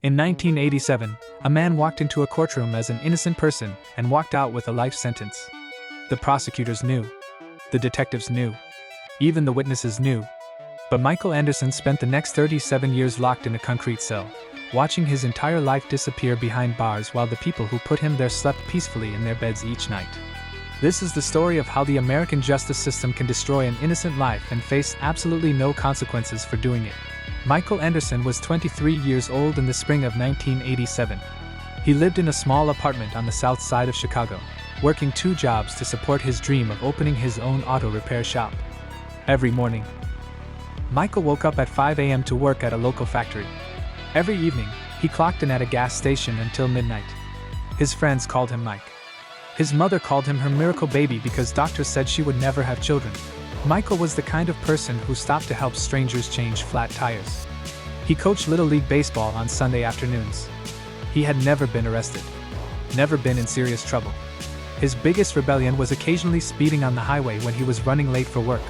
In 1987, a man walked into a courtroom as an innocent person and walked out with a life sentence. The prosecutors knew. The detectives knew. Even the witnesses knew. But Michael Anderson spent the next 37 years locked in a concrete cell, watching his entire life disappear behind bars while the people who put him there slept peacefully in their beds each night. This is the story of how the American justice system can destroy an innocent life and face absolutely no consequences for doing it. Michael Anderson was 23 years old in the spring of 1987. He lived in a small apartment on the south side of Chicago, working 2 jobs to support his dream of opening his own auto repair shop. Every morning, Michael woke up at 5 a.m. to work at a local factory. Every evening, he clocked in at a gas station until midnight. His friends called him Mike. His mother called him her miracle baby because doctors said she would never have children. Michael was the kind of person who stopped to help strangers change flat tires. He coached Little League Baseball on Sunday afternoons. He had never been arrested. Never been in serious trouble. His biggest rebellion was occasionally speeding on the highway when he was running late for work.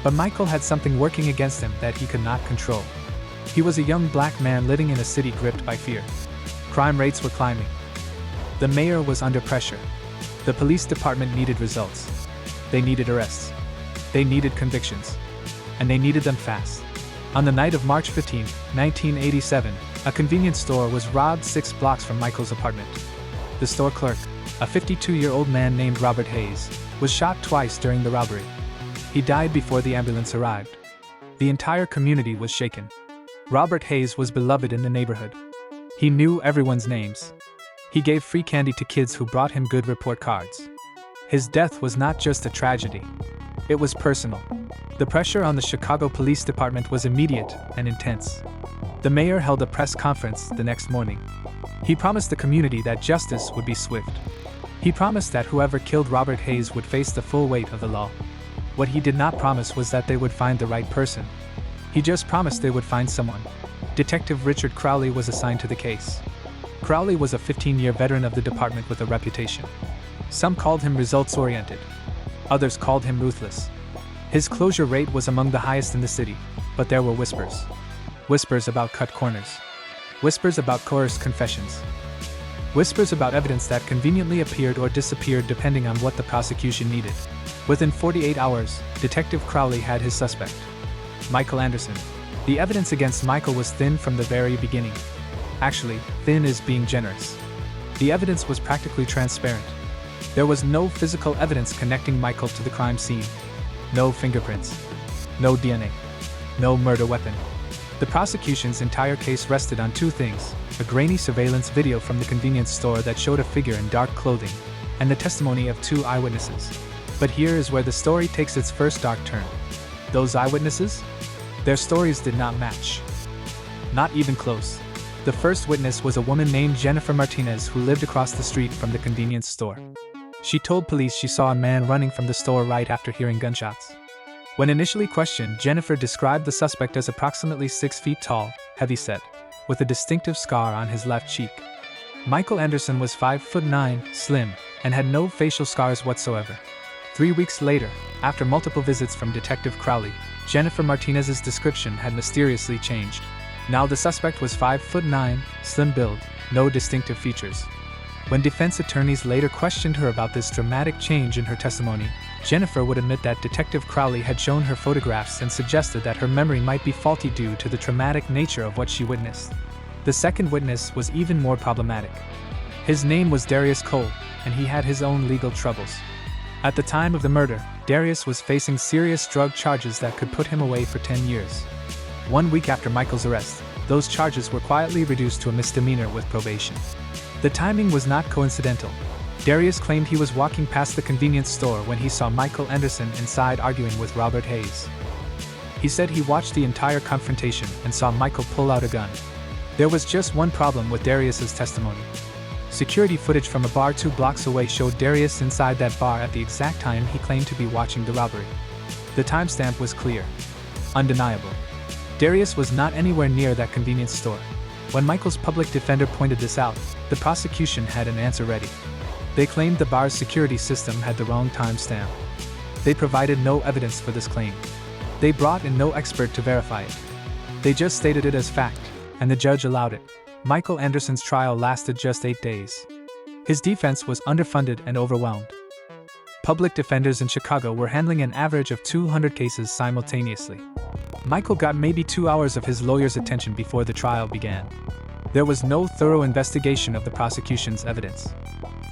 But Michael had something working against him that he could not control. He was a young black man living in a city gripped by fear. Crime rates were climbing. The mayor was under pressure. The police department needed results. They needed arrests. They needed convictions. And they needed them fast. On the night of March 15, 1987, a convenience store was robbed 6 blocks from Michael's apartment. The store clerk, a 52-year-old man named Robert Hayes, was shot twice during the robbery. He died before the ambulance arrived. The entire community was shaken. Robert Hayes was beloved in the neighborhood. He knew everyone's names. He gave free candy to kids who brought him good report cards. His death was not just a tragedy. It was personal. The pressure on the Chicago Police Department was immediate and intense. The mayor held a press conference the next morning. He promised the community that justice would be swift. He promised that whoever killed Robert Hayes would face the full weight of the law. What he did not promise was that they would find the right person. He just promised they would find someone. Detective Richard Crowley was assigned to the case. Crowley was a 15-year veteran of the department with a reputation. Some called him results-oriented. Others called him ruthless. His closure rate was among the highest in the city, but there were whispers. Whispers about cut corners. Whispers about coerced confessions. Whispers about evidence that conveniently appeared or disappeared depending on what the prosecution needed. Within 48 hours, Detective Crowley had his suspect, Michael Anderson. The evidence against Michael was thin from the very beginning. Actually, thin is being generous. The evidence was practically transparent. There was no physical evidence connecting Michael to the crime scene. No fingerprints. No DNA. No murder weapon. The prosecution's entire case rested on 2 things: a grainy surveillance video from the convenience store that showed a figure in dark clothing, and the testimony of 2 eyewitnesses. But here is where the story takes its first dark turn. Those eyewitnesses? Their stories did not match. Not even close. The first witness was a woman named Jennifer Martinez who lived across the street from the convenience store. She told police she saw a man running from the store right after hearing gunshots. When initially questioned, Jennifer described the suspect as approximately 6 feet tall, heavy-set, with a distinctive scar on his left cheek. Michael Anderson was 5'9", slim, and had no facial scars whatsoever. 3 weeks later, after multiple visits from Detective Crowley, Jennifer Martinez's description had mysteriously changed. Now the suspect was 5'9", slim build, no distinctive features. When defense attorneys later questioned her about this dramatic change in her testimony, Jennifer would admit that Detective Crowley had shown her photographs and suggested that her memory might be faulty due to the traumatic nature of what she witnessed. The second witness was even more problematic. His name was Darius Cole, and he had his own legal troubles. At the time of the murder, Darius was facing serious drug charges that could put him away for 10 years. 1 week after Michael's arrest, those charges were quietly reduced to a misdemeanor with probation. The timing was not coincidental. Darius claimed he was walking past the convenience store when he saw Michael Anderson inside arguing with Robert Hayes. He said he watched the entire confrontation and saw Michael pull out a gun. There was just one problem with Darius's testimony. Security footage from a bar 2 blocks away showed Darius inside that bar at the exact time he claimed to be watching the robbery. The timestamp was clear. Undeniable. Darius was not anywhere near that convenience store. When Michael's public defender pointed this out, the prosecution had an answer ready. They claimed the bar's security system had the wrong timestamp. They provided no evidence for this claim. They brought in no expert to verify it. They just stated it as fact, and the judge allowed it. Michael Anderson's trial lasted just 8 days. His defense was underfunded and overwhelmed. Public defenders in Chicago were handling an average of 200 cases simultaneously. Michael got maybe 2 hours of his lawyer's attention before the trial began. There was no thorough investigation of the prosecution's evidence.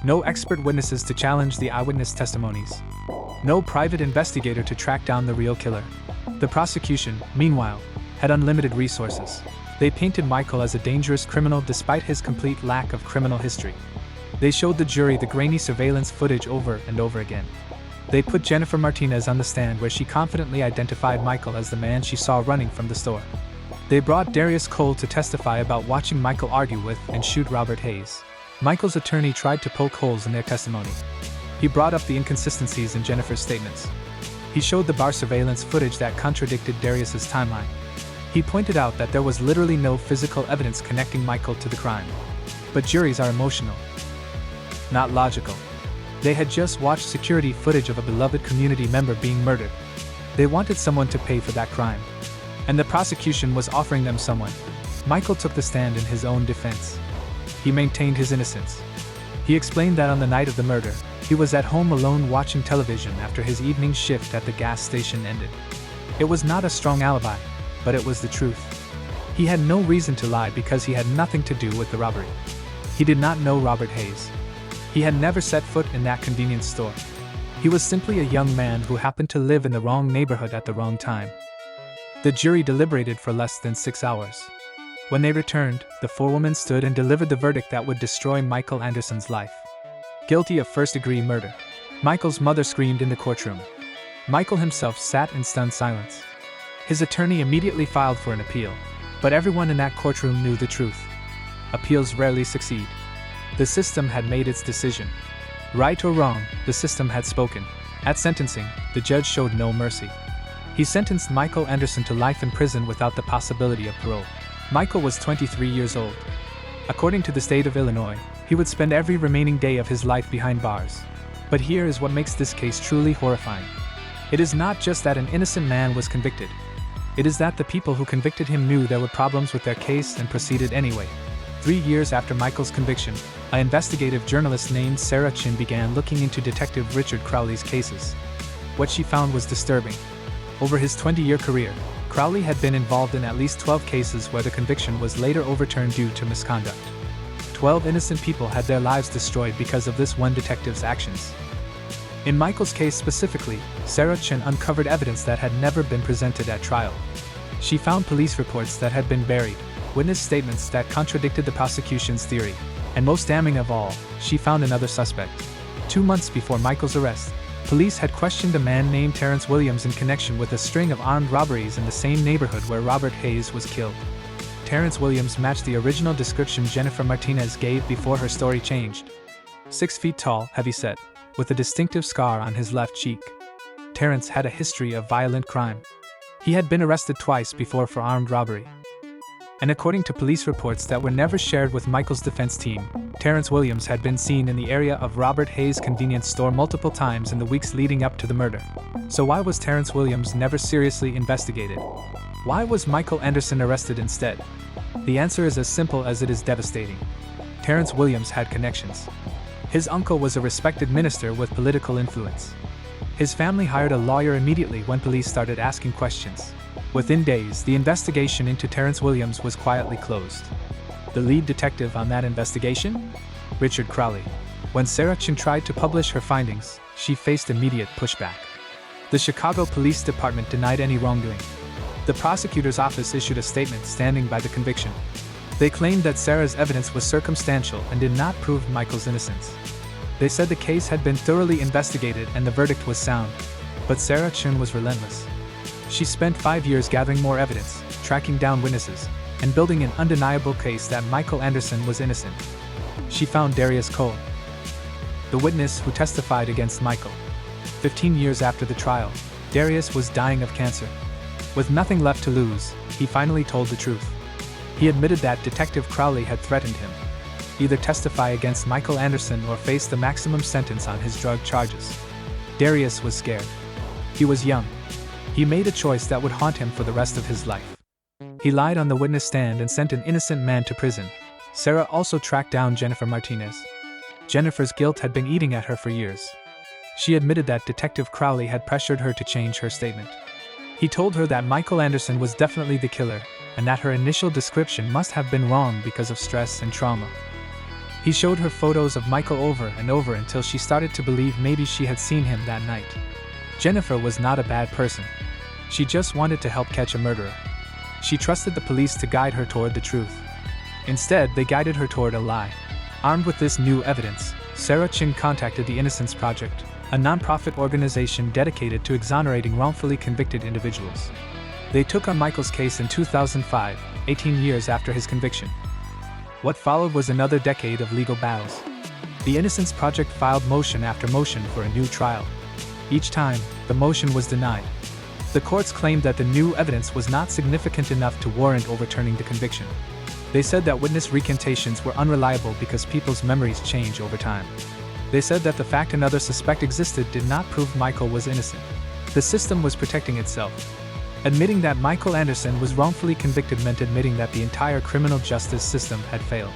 No expert witnesses to challenge the eyewitness testimonies. No private investigator to track down the real killer. The prosecution, meanwhile, had unlimited resources. They painted Michael as a dangerous criminal despite his complete lack of criminal history. They showed the jury the grainy surveillance footage over and over again. They put Jennifer Martinez on the stand where she confidently identified Michael as the man she saw running from the store. They brought Darius Cole to testify about watching Michael argue with and shoot Robert Hayes. Michael's attorney tried to poke holes in their testimony. He brought up the inconsistencies in Jennifer's statements. He showed the bar surveillance footage that contradicted Darius's timeline. He pointed out that there was literally no physical evidence connecting Michael to the crime. But juries are emotional, not logical. They had just watched security footage of a beloved community member being murdered. They wanted someone to pay for that crime. And the prosecution was offering them someone. Michael took the stand in his own defense. He maintained his innocence. He explained that on the night of the murder, he was at home alone watching television after his evening shift at the gas station ended. It was not a strong alibi, but it was the truth. He had no reason to lie because he had nothing to do with the robbery. He did not know Robert Hayes. He had never set foot in that convenience store. He was simply a young man who happened to live in the wrong neighborhood at the wrong time. The jury deliberated for less than 6 hours. When they returned, the forewoman stood and delivered the verdict that would destroy Michael Anderson's life. Guilty of first-degree murder. Michael's mother screamed in the courtroom. Michael himself sat in stunned silence. His attorney immediately filed for an appeal, but everyone in that courtroom knew the truth. Appeals rarely succeed. The system had made its decision. Right or wrong, the system had spoken. At sentencing, the judge showed no mercy. He sentenced Michael Anderson to life in prison without the possibility of parole. Michael was 23 years old. According to the state of Illinois, he would spend every remaining day of his life behind bars. But here is what makes this case truly horrifying. It is not just that an innocent man was convicted. It is that the people who convicted him knew there were problems with their case and proceeded anyway. 3 years after Michael's conviction, an investigative journalist named Sarah Chin began looking into Detective Richard Crowley's cases. What she found was disturbing. Over his 20-year career, Crowley had been involved in at least 12 cases where the conviction was later overturned due to misconduct. 12 innocent people had their lives destroyed because of this one detective's actions. In Michael's case specifically, Sarah Chin uncovered evidence that had never been presented at trial. She found police reports that had been buried, witness statements that contradicted the prosecution's theory, and most damning of all, she found another suspect. 2 months before Michael's arrest, police had questioned a man named Terrence Williams in connection with a string of armed robberies in the same neighborhood where Robert Hayes was killed. Terrence Williams matched the original description Jennifer Martinez gave before her story changed. 6 feet tall, heavy-set, with a distinctive scar on his left cheek. Terrence had a history of violent crime. He had been arrested twice before for armed robbery. And according to police reports that were never shared with Michael's defense team, Terrence Williams had been seen in the area of Robert Hayes' convenience store multiple times in the weeks leading up to the murder. So why was Terrence Williams never seriously investigated? Why was Michael Anderson arrested instead? The answer is as simple as it is devastating. Terrence Williams had connections. His uncle was a respected minister with political influence. His family hired a lawyer immediately when police started asking questions. Within days, the investigation into Terrence Williams was quietly closed. The lead detective on that investigation? Richard Crowley. When Sarah Chin tried to publish her findings, she faced immediate pushback. The Chicago Police Department denied any wrongdoing. The prosecutor's office issued a statement standing by the conviction. They claimed that Sarah's evidence was circumstantial and did not prove Michael's innocence. They said the case had been thoroughly investigated and the verdict was sound. But Sarah Chin was relentless. She spent 5 years gathering more evidence, tracking down witnesses, and building an undeniable case that Michael Anderson was innocent. She found Darius Cole, the witness who testified against Michael. 15 years after the trial, Darius was dying of cancer. With nothing left to lose, he finally told the truth. He admitted that Detective Crowley had threatened him. Either testify against Michael Anderson or face the maximum sentence on his drug charges. Darius was scared. He was young. He made a choice that would haunt him for the rest of his life. He lied on the witness stand and sent an innocent man to prison. Sarah also tracked down Jennifer Martinez. Jennifer's guilt had been eating at her for years. She admitted that Detective Crowley had pressured her to change her statement. He told her that Michael Anderson was definitely the killer, and that her initial description must have been wrong because of stress and trauma. He showed her photos of Michael over and over until she started to believe maybe she had seen him that night. Jennifer was not a bad person. She just wanted to help catch a murderer. She trusted the police to guide her toward the truth. Instead, they guided her toward a lie. Armed with this new evidence, Sarah Chin contacted the Innocence Project, a non-profit organization dedicated to exonerating wrongfully convicted individuals. They took on Michael's case in 2005, 18 years after his conviction. What followed was another decade of legal battles. The Innocence Project filed motion after motion for a new trial. Each time, the motion was denied. The courts claimed that the new evidence was not significant enough to warrant overturning the conviction. They said that witness recantations were unreliable because people's memories change over time. They said that the fact another suspect existed did not prove Michael was innocent. The system was protecting itself. Admitting that Michael Anderson was wrongfully convicted meant admitting that the entire criminal justice system had failed.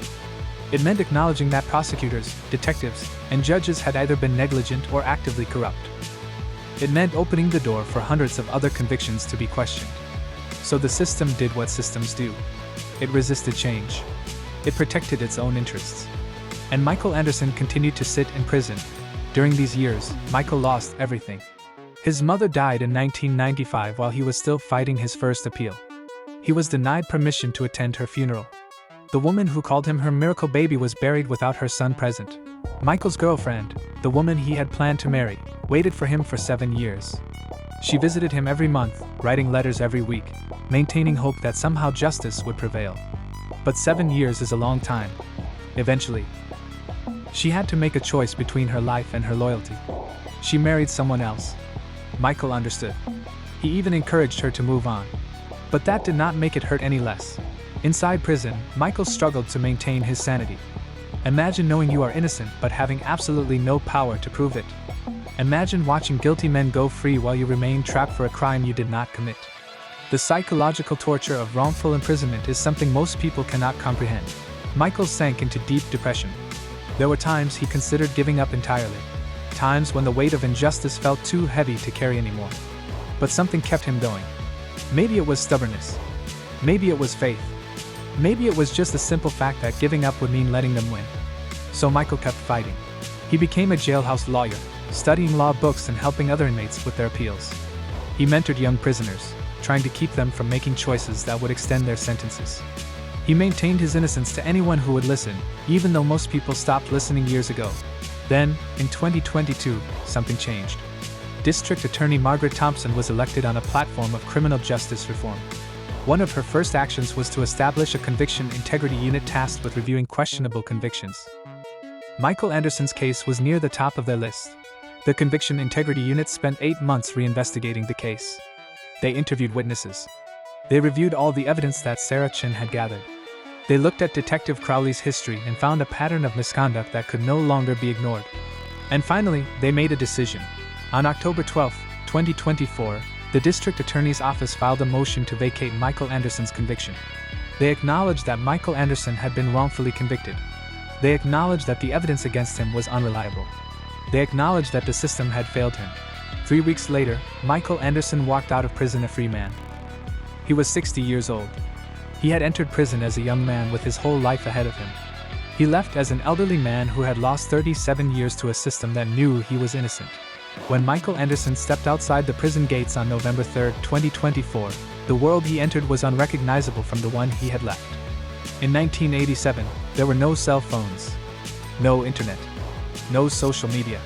It meant acknowledging that prosecutors, detectives, and judges had either been negligent or actively corrupt. It meant opening the door for hundreds of other convictions to be questioned. So the system did what systems do. It resisted change. It protected its own interests. And Michael Anderson continued to sit in prison. During these years, Michael lost everything. His mother died in 1995 while he was still fighting his first appeal. He was denied permission to attend her funeral. The woman who called him her miracle baby was buried without her son present. Michael's girlfriend, the woman he had planned to marry, waited for him for 7 years. She visited him every month, writing letters every week, maintaining hope that somehow justice would prevail. But 7 years is a long time. Eventually, she had to make a choice between her life and her loyalty. She married someone else. Michael understood. He even encouraged her to move on. But that did not make it hurt any less. Inside prison, Michael struggled to maintain his sanity. Imagine knowing you are innocent but having absolutely no power to prove it. Imagine watching guilty men go free while you remain trapped for a crime you did not commit. The psychological torture of wrongful imprisonment is something most people cannot comprehend. Michael sank into deep depression. There were times he considered giving up entirely. Times when the weight of injustice felt too heavy to carry anymore. But something kept him going. Maybe it was stubbornness. Maybe it was faith. Maybe it was just the simple fact that giving up would mean letting them win. So Michael kept fighting. He became a jailhouse lawyer, studying law books and helping other inmates with their appeals. He mentored young prisoners, trying to keep them from making choices that would extend their sentences. He maintained his innocence to anyone who would listen, even though most people stopped listening years ago. Then, in 2022, something changed. District Attorney Margaret Thompson was elected on a platform of criminal justice reform. One of her first actions was to establish a conviction integrity unit tasked with reviewing questionable convictions. Michael Anderson's case was near the top of their list. The conviction integrity unit spent 8 months reinvestigating the case. They interviewed witnesses. They reviewed all the evidence that Sarah Chin had gathered. They looked at Detective Crowley's history and found a pattern of misconduct that could no longer be ignored. And finally, they made a decision. On October 12, 2024, the District Attorney's Office filed a motion to vacate Michael Anderson's conviction. They acknowledged that Michael Anderson had been wrongfully convicted. They acknowledged that the evidence against him was unreliable. They acknowledged that the system had failed him. 3 weeks later, Michael Anderson walked out of prison a free man. He was 60 years old. He had entered prison as a young man with his whole life ahead of him. He left as an elderly man who had lost 37 years to a system that knew he was innocent. When Michael Anderson stepped outside the prison gates on November 3, 2024, the world he entered was unrecognizable from the one he had left. In 1987, there were no cell phones, no internet, no social media.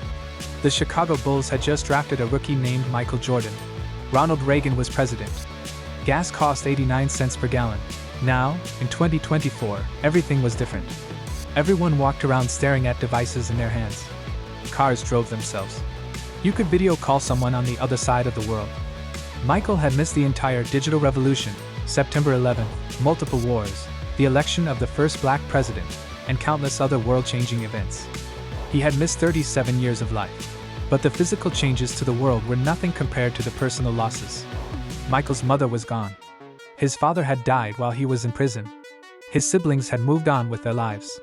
The Chicago Bulls had just drafted a rookie named Michael Jordan. Ronald Reagan was president. Gas cost 89 cents per gallon. Now, in 2024, everything was different. Everyone walked around staring at devices in their hands. Cars drove themselves. You could video call someone on the other side of the world. Michael had missed the entire digital revolution, September 11th, multiple wars, the election of the first black president, and countless other world-changing events. He had missed 37 years of life. But the physical changes to the world were nothing compared to the personal losses. Michael's mother was gone. His father had died while he was in prison. His siblings had moved on with their lives.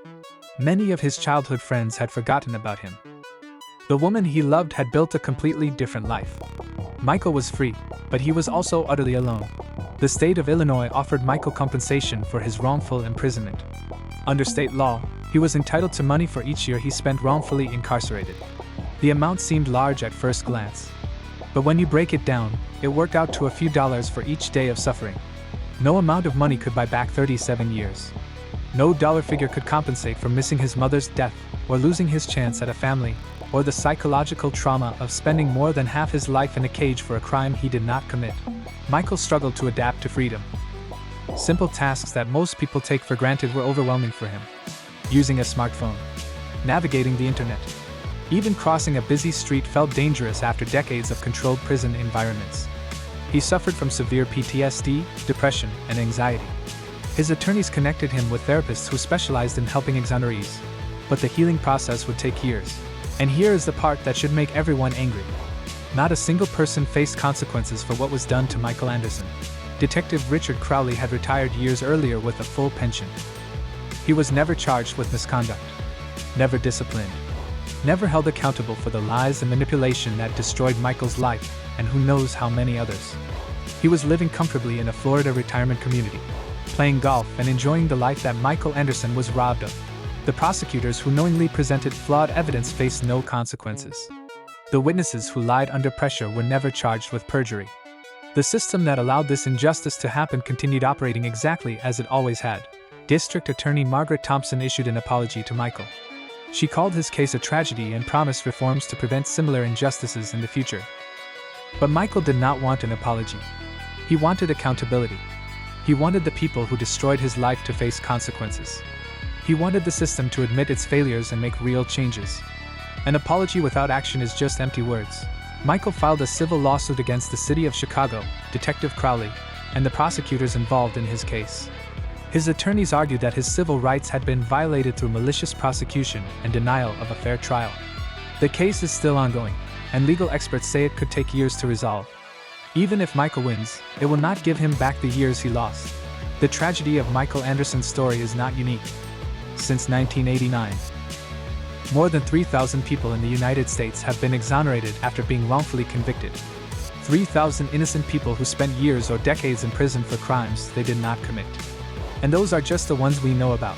Many of his childhood friends had forgotten about him. The woman he loved had built a completely different life. Michael was free, but he was also utterly alone. The state of Illinois offered Michael compensation for his wrongful imprisonment. Under state law, he was entitled to money for each year he spent wrongfully incarcerated. The amount seemed large at first glance. But when you break it down, it worked out to a few dollars for each day of suffering. No amount of money could buy back 37 years. No dollar figure could compensate for missing his mother's death, or losing his chance at a family, or the psychological trauma of spending more than half his life in a cage for a crime he did not commit. Michael struggled to adapt to freedom. Simple tasks that most people take for granted were overwhelming for him. Using a smartphone, navigating the internet, even crossing a busy street felt dangerous after decades of controlled prison environments. He suffered from severe PTSD, depression, and anxiety. His attorneys connected him with therapists who specialized in helping exonerees. But the healing process would take years. And here is the part that should make everyone angry. Not a single person faced consequences for what was done to Michael Anderson. Detective Richard Crowley had retired years earlier with a full pension. He was never charged with misconduct, never disciplined, never held accountable for the lies and manipulation that destroyed Michael's life, and who knows how many others. He was living comfortably in a Florida retirement community, playing golf and enjoying the life that Michael Anderson was robbed of. The prosecutors who knowingly presented flawed evidence faced no consequences. The witnesses who lied under pressure were never charged with perjury. The system that allowed this injustice to happen continued operating exactly as it always had. District Attorney Margaret Thompson issued an apology to Michael. She called his case a tragedy and promised reforms to prevent similar injustices in the future. But Michael did not want an apology. He wanted accountability. He wanted the people who destroyed his life to face consequences. He wanted the system to admit its failures and make real changes. An apology without action is just empty words. Michael filed a civil lawsuit against the city of Chicago, Detective Crowley, and the prosecutors involved in his case. His attorneys argued that his civil rights had been violated through malicious prosecution and denial of a fair trial. The case is still ongoing, and legal experts say it could take years to resolve. Even if Michael wins, it will not give him back the years he lost. The tragedy of Michael Anderson's story is not unique. Since 1989, more than 3,000 people in the United States have been exonerated after being wrongfully convicted. 3,000 innocent people who spent years or decades in prison for crimes they did not commit. And those are just the ones we know about.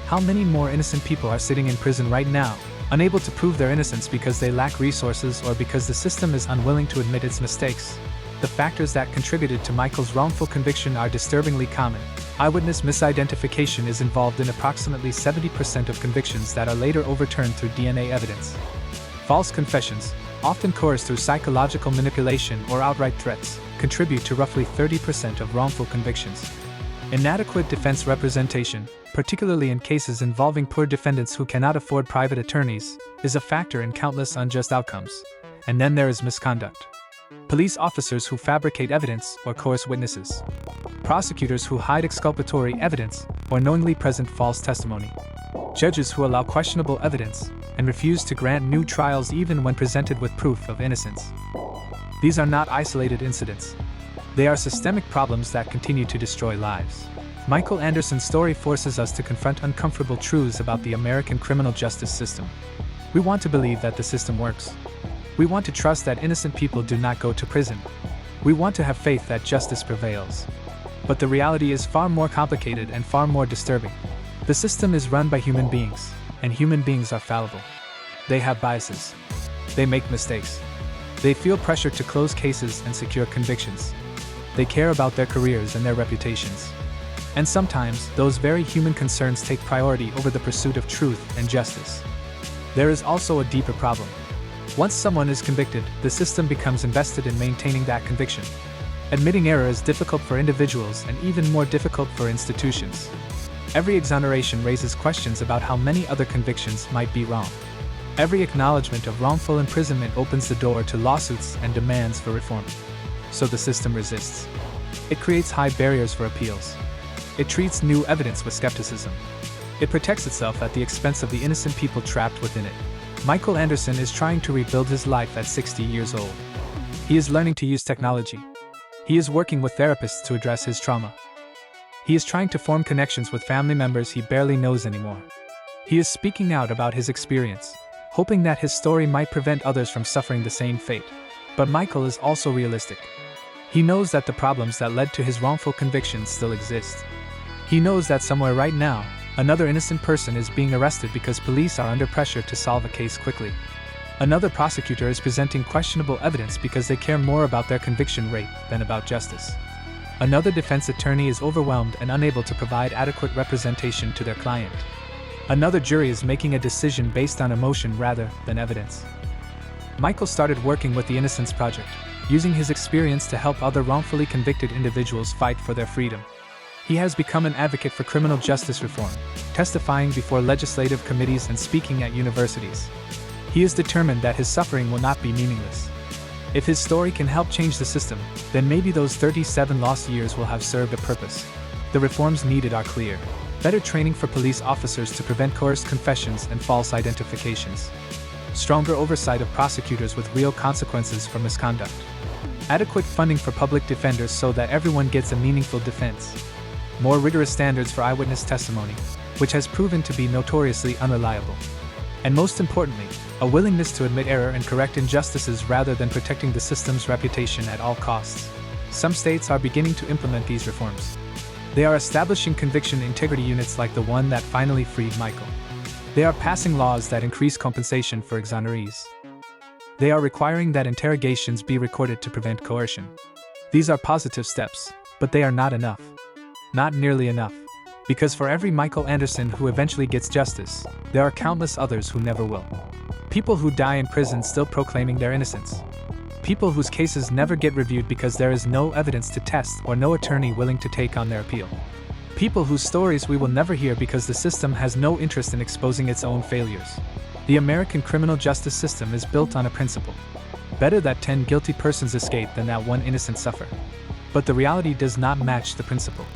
How many more innocent people are sitting in prison right now, unable to prove their innocence because they lack resources or because the system is unwilling to admit its mistakes? The factors that contributed to Michael's wrongful conviction are disturbingly common. Eyewitness misidentification is involved in approximately 70% of convictions that are later overturned through DNA evidence. False confessions, often coerced through psychological manipulation or outright threats, contribute to roughly 30% of wrongful convictions. Inadequate defense representation, particularly in cases involving poor defendants who cannot afford private attorneys, is a factor in countless unjust outcomes. And then there is misconduct. Police officers who fabricate evidence or coerce witnesses. Prosecutors who hide exculpatory evidence or knowingly present false testimony. Judges who allow questionable evidence and refuse to grant new trials even when presented with proof of innocence. These are not isolated incidents. They are systemic problems that continue to destroy lives. Michael Anderson's story forces us to confront uncomfortable truths about the American criminal justice system. We want to believe that the system works. We want to trust that innocent people do not go to prison. We want to have faith that justice prevails. But the reality is far more complicated and far more disturbing. The system is run by human beings, and human beings are fallible. They have biases. They make mistakes. They feel pressure to close cases and secure convictions. They care about their careers and their reputations. And sometimes, those very human concerns take priority over the pursuit of truth and justice. There is also a deeper problem. Once someone is convicted, the system becomes invested in maintaining that conviction. Admitting error is difficult for individuals and even more difficult for institutions. Every exoneration raises questions about how many other convictions might be wrong. Every acknowledgement of wrongful imprisonment opens the door to lawsuits and demands for reform. So the system resists. It creates high barriers for appeals. It treats new evidence with skepticism. It protects itself at the expense of the innocent people trapped within it. Michael Anderson is trying to rebuild his life at 60 years old. He is learning to use technology. He is working with therapists to address his trauma. He is trying to form connections with family members he barely knows anymore. He is speaking out about his experience, hoping that his story might prevent others from suffering the same fate. But Michael is also realistic. He knows that the problems that led to his wrongful convictions still exist. He knows that somewhere right now, another innocent person is being arrested because police are under pressure to solve a case quickly. Another prosecutor is presenting questionable evidence because they care more about their conviction rate than about justice. Another defense attorney is overwhelmed and unable to provide adequate representation to their client. Another jury is making a decision based on emotion rather than evidence. Michael started working with the Innocence Project, using his experience to help other wrongfully convicted individuals fight for their freedom. He has become an advocate for criminal justice reform, testifying before legislative committees and speaking at universities. He is determined that his suffering will not be meaningless. If his story can help change the system, then maybe those 37 lost years will have served a purpose. The reforms needed are clear. Better training for police officers to prevent coerced confessions and false identifications. Stronger oversight of prosecutors with real consequences for misconduct. Adequate funding for public defenders so that everyone gets a meaningful defense. More rigorous standards for eyewitness testimony, which has proven to be notoriously unreliable. And most importantly, a willingness to admit error and correct injustices rather than protecting the system's reputation at all costs. Some states are beginning to implement these reforms. They are establishing conviction integrity units like the one that finally freed Michael. They are passing laws that increase compensation for exonerees. They are requiring that interrogations be recorded to prevent coercion. These are positive steps, but they are not enough. Not nearly enough. Because for every Michael Anderson who eventually gets justice, there are countless others who never will. People who die in prison still proclaiming their innocence. People whose cases never get reviewed because there is no evidence to test or no attorney willing to take on their appeal. People whose stories we will never hear because the system has no interest in exposing its own failures. The American criminal justice system is built on a principle. Better that 10 guilty persons escape than that one innocent suffer. But the reality does not match the principle.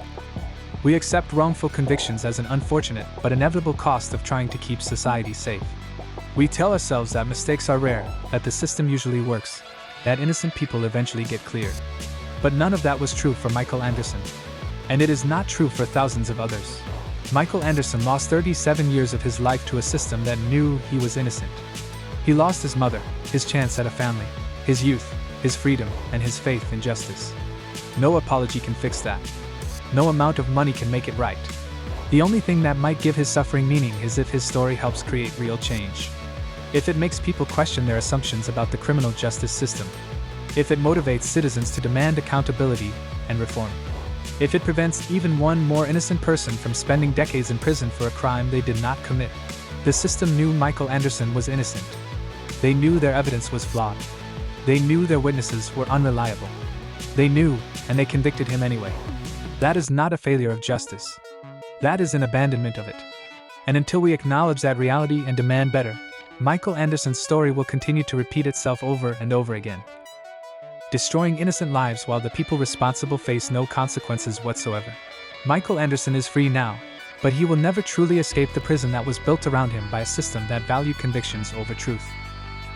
We accept wrongful convictions as an unfortunate but inevitable cost of trying to keep society safe. We tell ourselves that mistakes are rare, that the system usually works, that innocent people eventually get cleared. But none of that was true for Michael Anderson. And it is not true for thousands of others. Michael Anderson lost 37 years of his life to a system that knew he was innocent. He lost his mother, his chance at a family, his youth, his freedom, and his faith in justice. No apology can fix that. No amount of money can make it right. The only thing that might give his suffering meaning is if his story helps create real change. If it makes people question their assumptions about the criminal justice system. If it motivates citizens to demand accountability and reform. If it prevents even one more innocent person from spending decades in prison for a crime they did not commit. The system knew Michael Anderson was innocent. They knew their evidence was flawed. They knew their witnesses were unreliable. They knew, and they convicted him anyway. That is not a failure of justice. That is an abandonment of it. And until we acknowledge that reality and demand better, Michael Anderson's story will continue to repeat itself over and over again. Destroying innocent lives while the people responsible face no consequences whatsoever. Michael Anderson is free now, but he will never truly escape the prison that was built around him by a system that valued convictions over truth.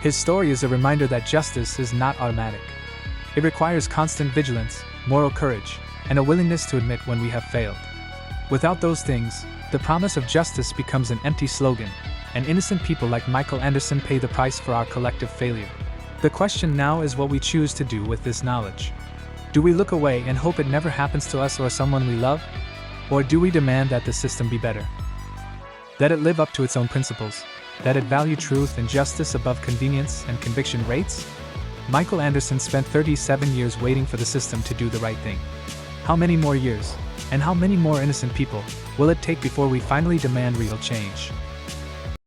His story is a reminder that justice is not automatic. It requires constant vigilance, moral courage, and a willingness to admit when we have failed. Without those things, the promise of justice becomes an empty slogan, and innocent people like Michael Anderson pay the price for our collective failure. The question now is what we choose to do with this knowledge. Do we look away and hope it never happens to us or someone we love? Or do we demand that the system be better? That it live up to its own principles? That it value truth and justice above convenience and conviction rates? Michael Anderson spent 37 years waiting for the system to do the right thing. How many more years, and how many more innocent people, will it take before we finally demand real change?